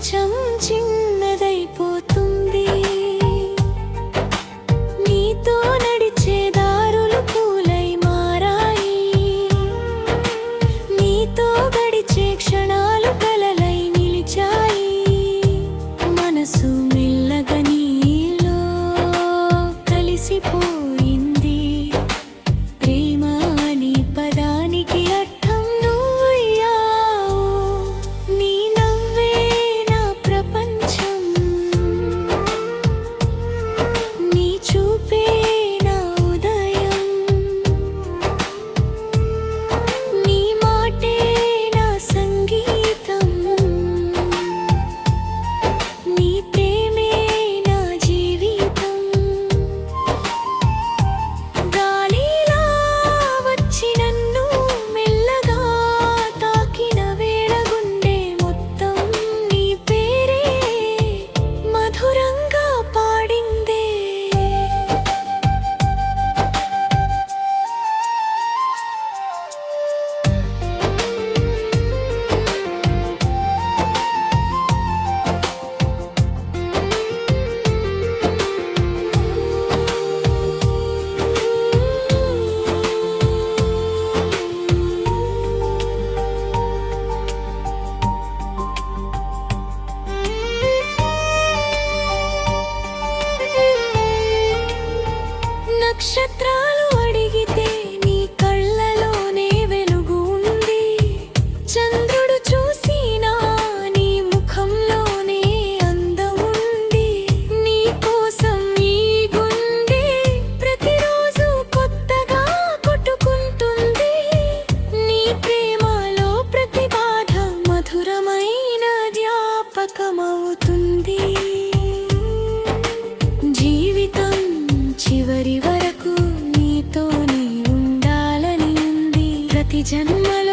ప్రపంచం చిన్నదైపోతుంది. నీతో నడిచే దారులు పూలై మారాయి. నీతో గడిచే క్షణాలు కలలై నిలిచాయి. మనసు మెల్లగా నీలో కలిసిపోయింది. ప్రేమ అని పదానికి అర్థం నువ్వయ్యావు. నీ నవ్వే నా ప్రపంచం. నీ చూపే నా ఉదయం. నీ మాటే నా సంగీతం. నీ ప్రేమే నా జీవితం. గాలిలా వచ్చి నన్ను మెల్లగా తాకిన వేళ గుండె మొత్తం నీ పేరే మధురంగా పాడిందే. నక్షత్రాలు అడిగితే నీ కళ్ళలోనే వెలుగు ఉంది. చంద్రుడు చూసినా నీ ముఖంలోనే అందం ఉంది. నీ కోసం ఈ గుండె ప్రతిరోజు కొత్తగా కొట్టుకుంటుంది. నీ ప్రేమలో ప్రతి బాధ మధురమైన జ్ఞాపకమవుతుంది. జీవితం చివరి వరకు నీతోనే ఉండాలని ఉంది. ప్రతి జన్మలో